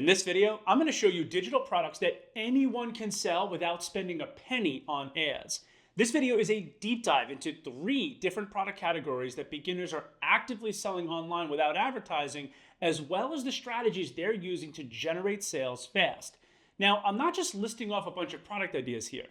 In this video, I'm going to show you digital products that anyone can sell without spending a penny on ads. This video is a deep dive into 3 different product categories that beginners are actively selling online without advertising, as well as the strategies they're using to generate sales fast. Now, I'm not just listing off a bunch of product ideas here.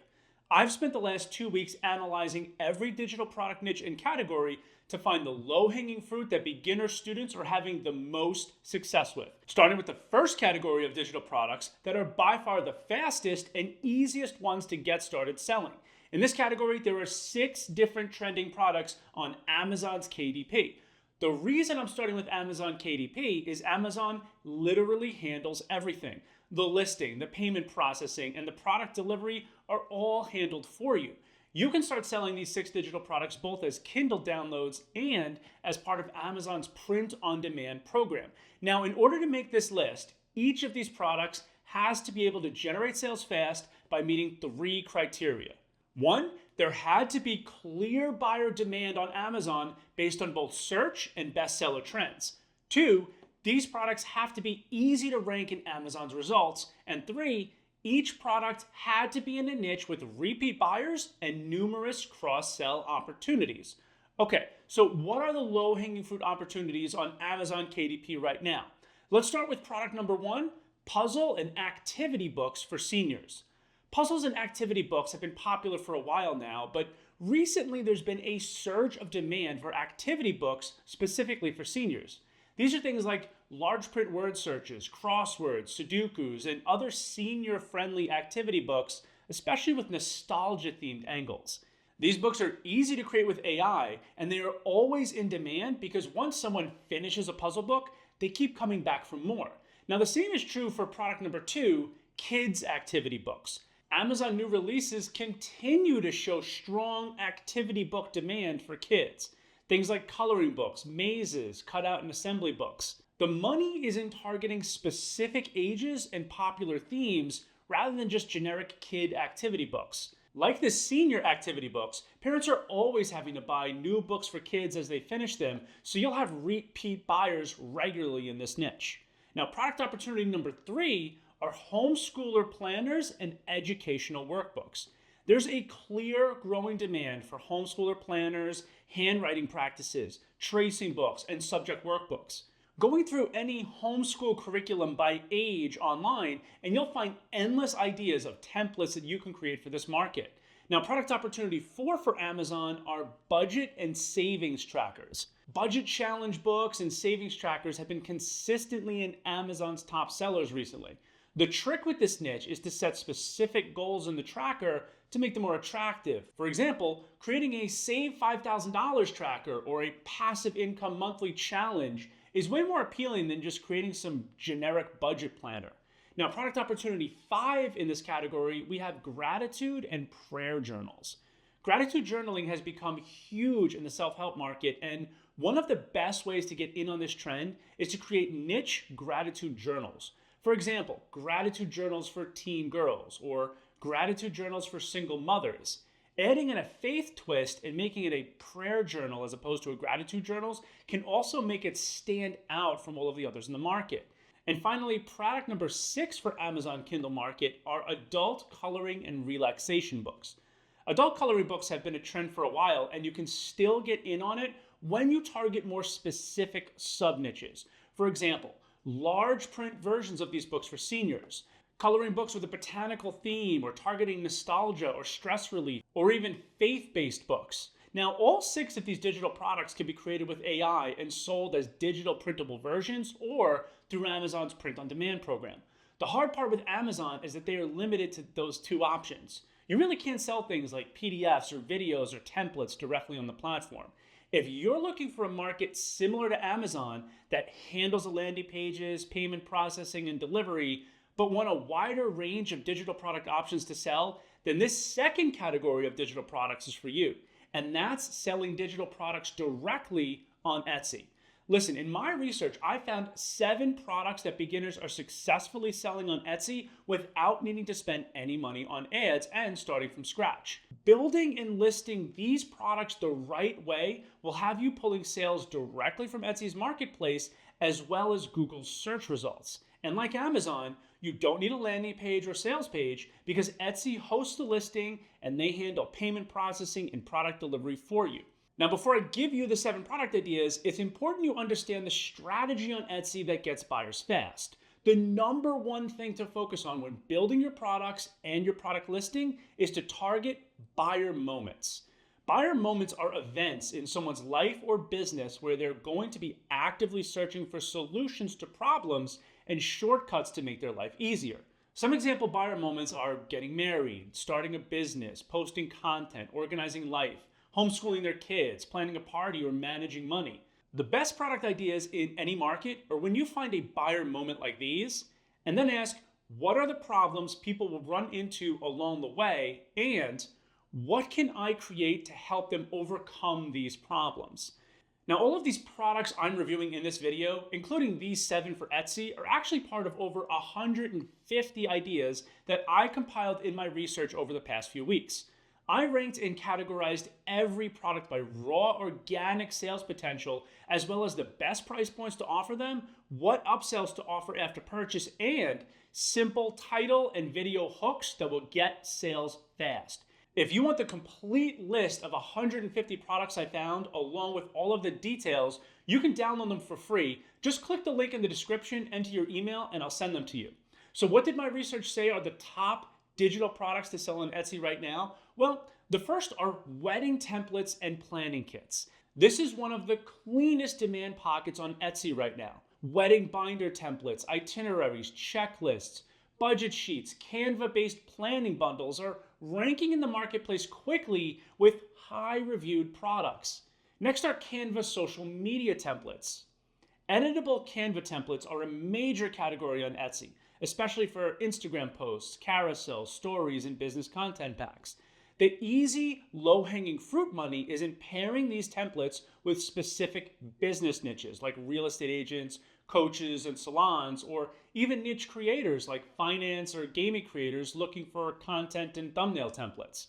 I've spent the last 2 weeks analyzing every digital product niche and category to find the low-hanging fruit that beginner students are having the most success with. Starting with the first category of digital products that are by far the fastest and easiest ones to get started selling. In this category, there are 6 different trending products on Amazon's KDP. The reason I'm starting with Amazon KDP is Amazon literally handles everything. The listing, the payment processing, and the product delivery are all handled for you. You can start selling these 6 digital products both as Kindle downloads and as part of Amazon's print-on-demand program. Now, in order to make this list, each of these products has to be able to generate sales fast by meeting 3 criteria. 1, there had to be clear buyer demand on Amazon based on both search and bestseller trends. 2, these products have to be easy to rank in Amazon's results. And 3, each product had to be in a niche with repeat buyers and numerous cross-sell opportunities. Okay, so what are the low-hanging fruit opportunities on Amazon KDP right now? Let's start with product number 1, puzzle and activity books for seniors. Puzzles and activity books have been popular for a while now, but recently there's been a surge of demand for activity books specifically for seniors. These are things like large print word searches, crosswords, Sudokus, and other senior-friendly activity books, especially with nostalgia-themed angles. These books are easy to create with AI, and they are always in demand because once someone finishes a puzzle book, they keep coming back for more. Now, the same is true for product number 2, kids' activity books. Amazon new releases continue to show strong activity book demand for kids. Things like coloring books, mazes, cutout and assembly books. The money is in targeting specific ages and popular themes rather than just generic kid activity books. Like the senior activity books, parents are always having to buy new books for kids as they finish them, so you'll have repeat buyers regularly in this niche. Now, product opportunity number 3 are homeschooler planners and educational workbooks. There's a clear growing demand for homeschooler planners, handwriting practices, tracing books, and subject workbooks. Going through any homeschool curriculum by age online, and you'll find endless ideas of templates that you can create for this market. Now, product opportunity 4 for Amazon are budget and savings trackers. Budget challenge books and savings trackers have been consistently in Amazon's top sellers recently. The trick with this niche is to set specific goals in the tracker to make them more attractive. For example, creating a Save $5,000 tracker or a passive income monthly challenge is way more appealing than just creating some generic budget planner. Now, product opportunity 5 in this category, we have gratitude and prayer journals. Gratitude journaling has become huge in the self-help market, and one of the best ways to get in on this trend is to create niche gratitude journals. For example, gratitude journals for teen girls or gratitude journals for single mothers. Adding in a faith twist and making it a prayer journal as opposed to a gratitude journals can also make it stand out from all of the others in the market. And finally, product number 6 for Amazon Kindle market are adult coloring and relaxation books. Adult coloring books have been a trend for a while, and you can still get in on it when you target more specific sub-niches. For example, large print versions of these books for seniors, coloring books with a botanical theme or targeting nostalgia or stress relief, or even faith-based books. Now, all 6 of these digital products can be created with AI and sold as digital printable versions or through Amazon's print-on-demand program. The hard part with Amazon is that they are limited to those 2 options. You really can't sell things like PDFs or videos or templates directly on the platform. If you're looking for a market similar to Amazon that handles the landing pages, payment processing, and delivery, but want a wider range of digital product options to sell, then this second category of digital products is for you. And that's selling digital products directly on Etsy. Listen, in my research, I found 7 products that beginners are successfully selling on Etsy without needing to spend any money on ads and starting from scratch. Building and listing these products the right way will have you pulling sales directly from Etsy's marketplace as well as Google's search results. And like Amazon, you don't need a landing page or sales page because Etsy hosts the listing and they handle payment processing and product delivery for you. Now, before I give you the 7 product ideas, it's important you understand the strategy on Etsy that gets buyers fast. The number one thing to focus on when building your products and your product listing is to target buyer moments. Buyer moments are events in someone's life or business where they're going to be actively searching for solutions to problems and shortcuts to make their life easier. Some example buyer moments are getting married, starting a business, posting content, organizing life, homeschooling their kids, planning a party, or managing money. The best product ideas in any market are when you find a buyer moment like these and then ask, what are the problems people will run into along the way, and what can I create to help them overcome these problems? Now, all of these products I'm reviewing in this video, including these 7 for Etsy, are actually part of over 150 ideas that I compiled in my research over the past few weeks. I ranked and categorized every product by raw organic sales potential, as well as the best price points to offer them, what upsells to offer after purchase, and simple title and video hooks that will get sales fast. If you want the complete list of 150 products I found, along with all of the details, you can download them for free. Just click the link in the description, enter your email, and I'll send them to you. So what did my research say are the top digital products to sell on Etsy right now? Well, the first are wedding templates and planning kits. This is one of the cleanest demand pockets on Etsy right now. Wedding binder templates, itineraries, checklists, budget sheets, Canva-based planning bundles are ranking in the marketplace quickly with high-reviewed products. Next are Canva social media templates. Editable Canva templates are a major category on Etsy, especially for Instagram posts, carousels, stories, and business content packs. The easy, low-hanging fruit money is in pairing these templates with specific business niches like real estate agents, coaches, and salons, or even niche creators like finance or gaming creators looking for content and thumbnail templates.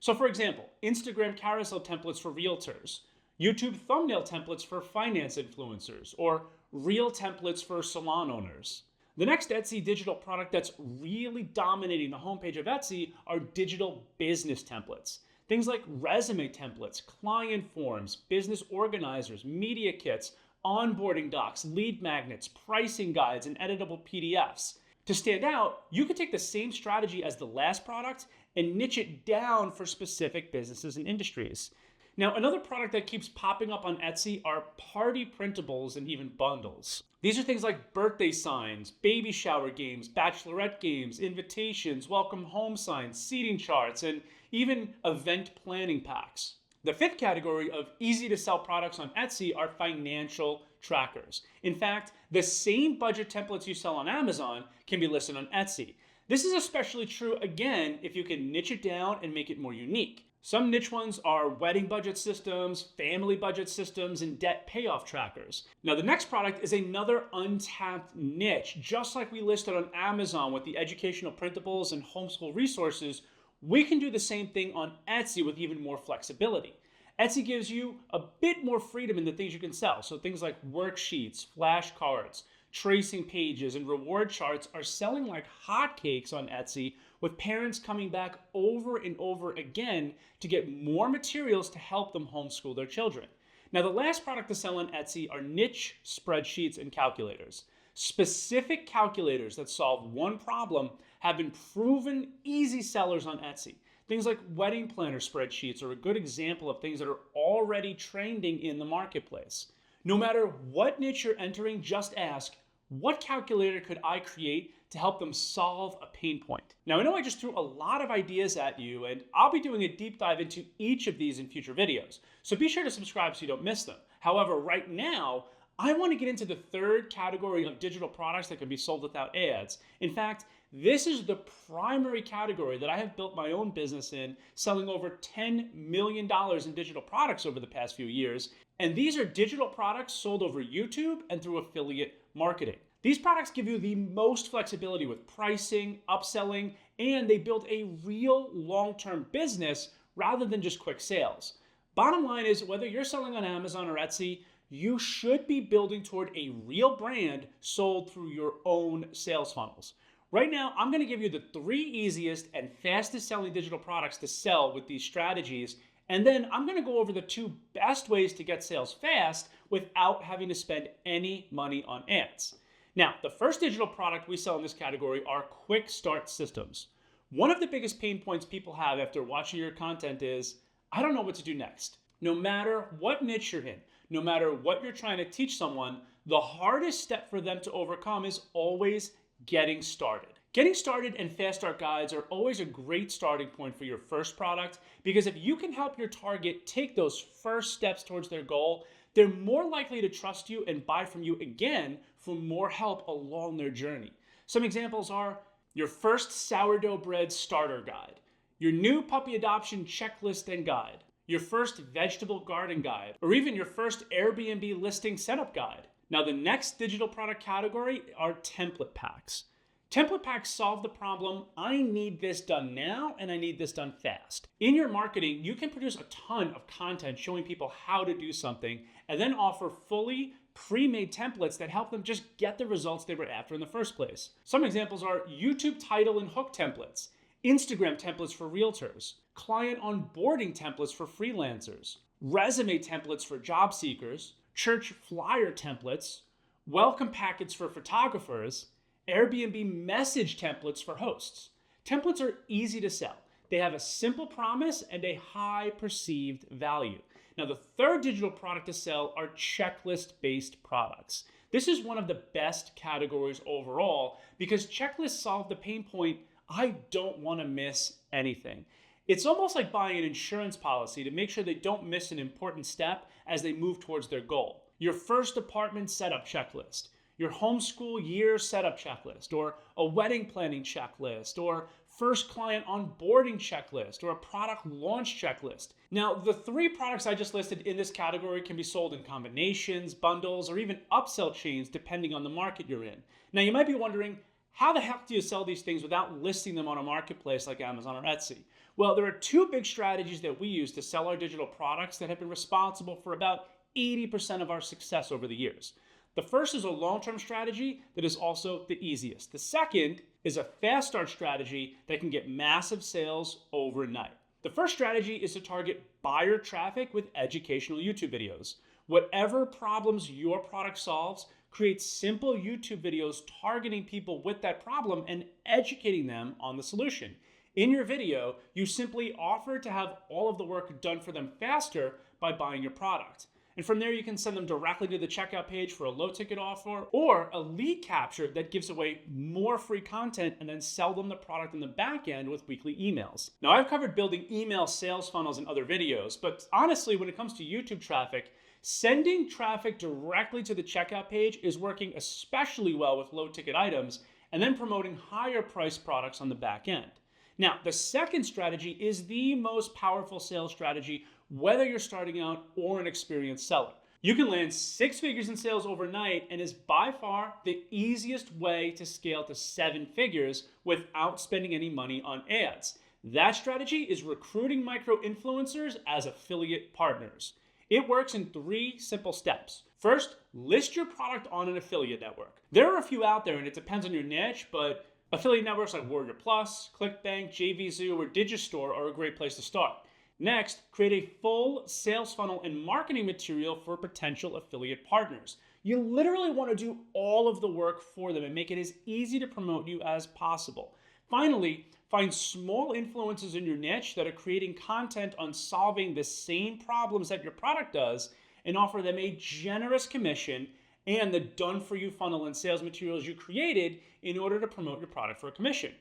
So for example, Instagram carousel templates for realtors, YouTube thumbnail templates for finance influencers, or reel templates for salon owners. The next Etsy digital product that's really dominating the homepage of Etsy are digital business templates. Things like resume templates, client forms, business organizers, media kits, onboarding docs, lead magnets, pricing guides, and editable PDFs. To stand out, you could take the same strategy as the last product and niche it down for specific businesses and industries. Now, another product that keeps popping up on Etsy are party printables and even bundles. These are things like birthday signs, baby shower games, bachelorette games, invitations, welcome home signs, seating charts, and even event planning packs. The 5th category of easy to sell products on Etsy are financial trackers. In fact, the same budget templates you sell on Amazon can be listed on Etsy. This is especially true, again, if you can niche it down and make it more unique. Some niche ones are wedding budget systems, family budget systems, and debt payoff trackers. Now, the next product is another untapped niche. Just like we listed on Amazon with the educational printables and homeschool resources, we can do the same thing on Etsy with even more flexibility. Etsy gives you a bit more freedom in the things you can sell. So things like worksheets, flashcards, tracing pages, and reward charts are selling like hotcakes on Etsy, with parents coming back over and over again to get more materials to help them homeschool their children. Now, the last product to sell on Etsy are niche spreadsheets and calculators. Specific calculators that solve one problem have been proven easy sellers on Etsy. Things like wedding planner spreadsheets are a good example of things that are already trending in the marketplace. No matter what niche you're entering, just ask, what calculator could I create to help them solve a pain point? Now, I know I just threw a lot of ideas at you, and I'll be doing a deep dive into each of these in future videos. So be sure to subscribe so you don't miss them. However, right now, I want to get into the 3rd category of digital products that can be sold without ads. In fact, this is the primary category that I have built my own business in, selling over $10 million in digital products over the past few years. And these are digital products sold over YouTube and through affiliate marketing. These products give you the most flexibility with pricing, upselling, and they build a real long-term business rather than just quick sales. Bottom line is, whether you're selling on Amazon or Etsy, you should be building toward a real brand sold through your own sales funnels. Right now, I'm going to give you the 3 easiest and fastest selling digital products to sell with these strategies. And then I'm going to go over the 2 best ways to get sales fast without having to spend any money on ads. Now, the first digital product we sell in this category are quick start systems. One of the biggest pain points people have after watching your content is, I don't know what to do next. No matter what niche you're in, no matter what you're trying to teach someone, the hardest step for them to overcome is always getting started. Getting started and fast start guides are always a great starting point for your first product, because if you can help your target take those first steps towards their goal, they're more likely to trust you and buy from you again for more help along their journey. Some examples are your first sourdough bread starter guide, your new puppy adoption checklist and guide, your first vegetable garden guide, or even your first Airbnb listing setup guide. Now, the next digital product category are template packs. Template packs solve the problem, I need this done now and I need this done fast. In your marketing, you can produce a ton of content showing people how to do something and then offer fully pre-made templates that help them just get the results they were after in the first place. Some examples are YouTube title and hook templates, Instagram templates for realtors, client onboarding templates for freelancers, resume templates for job seekers, church flyer templates, welcome packets for photographers, Airbnb message templates for hosts. Templates are easy to sell. They have a simple promise and a high perceived value. Now, the third digital product to sell are checklist-based products. This is one of the best categories overall because checklists solve the pain point, I don't want to miss anything. It's almost like buying an insurance policy to make sure they don't miss an important step as they move towards their goal. Your first apartment setup checklist, your homeschool year setup checklist, or a wedding planning checklist, or first client onboarding checklist, or a product launch checklist. Now, the 3 products I just listed in this category can be sold in combinations, bundles, or even upsell chains depending on the market you're in. Now, you might be wondering, how the heck do you sell these things without listing them on a marketplace like Amazon or Etsy? Well, there are 2 big strategies that we use to sell our digital products that have been responsible for about 80% of our success over the years. The first is a long-term strategy that is also the easiest. The second is a fast start strategy that can get massive sales overnight. The first strategy is to target buyer traffic with educational YouTube videos. Whatever problems your product solves, create simple YouTube videos targeting people with that problem and educating them on the solution. In your video, you simply offer to have all of the work done for them faster by buying your product. And from there, you can send them directly to the checkout page for a low ticket offer or a lead capture that gives away more free content and then sell them the product in the back end with weekly emails. Now, I've covered building email sales funnels in other videos, but honestly, when it comes to YouTube traffic, sending traffic directly to the checkout page is working especially well with low ticket items and then promoting higher priced products on the back end. Now, the second strategy is the most powerful sales strategy, whether you're starting out or an experienced seller. You can land 6 figures in sales overnight and is by far the easiest way to scale to 7 figures without spending any money on ads. That strategy is recruiting micro-influencers as affiliate partners. It works in 3 simple steps. First, list your product on an affiliate network. There are a few out there and it depends on your niche, but affiliate networks like Warrior Plus, ClickBank, JVZoo, or Digistore are a great place to start. Next, create a full sales funnel and marketing material for potential affiliate partners. You literally want to do all of the work for them and make it as easy to promote you as possible. Finally, find small influencers in your niche that are creating content on solving the same problems that your product does and offer them a generous commission and the done-for-you funnel and sales materials you created in order to promote your product for a commission.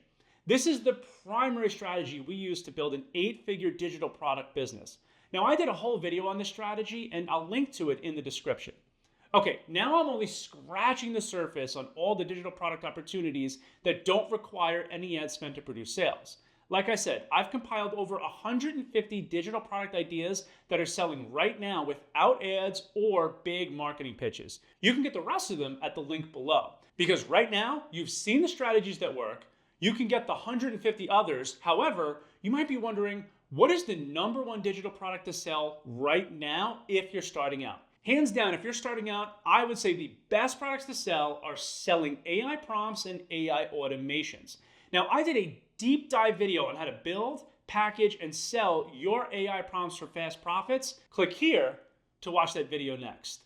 This is the primary strategy we use to build an 8-figure digital product business. Now, I did a whole video on this strategy and I'll link to it in the description. Okay, now I'm only scratching the surface on all the digital product opportunities that don't require any ad spend to produce sales. Like I said, I've compiled over 150 digital product ideas that are selling right now without ads or big marketing pitches. You can get the rest of them at the link below. Because right now, you've seen the strategies that work, you can get the 150 others. However, you might be wondering, what is the #1 digital product to sell right now if you're starting out? Hands down, if you're starting out, I would say the best products to sell are selling AI prompts and AI automations. Now, I did a deep dive video on how to build, package, and sell your AI prompts for fast profits. Click here to watch that video next.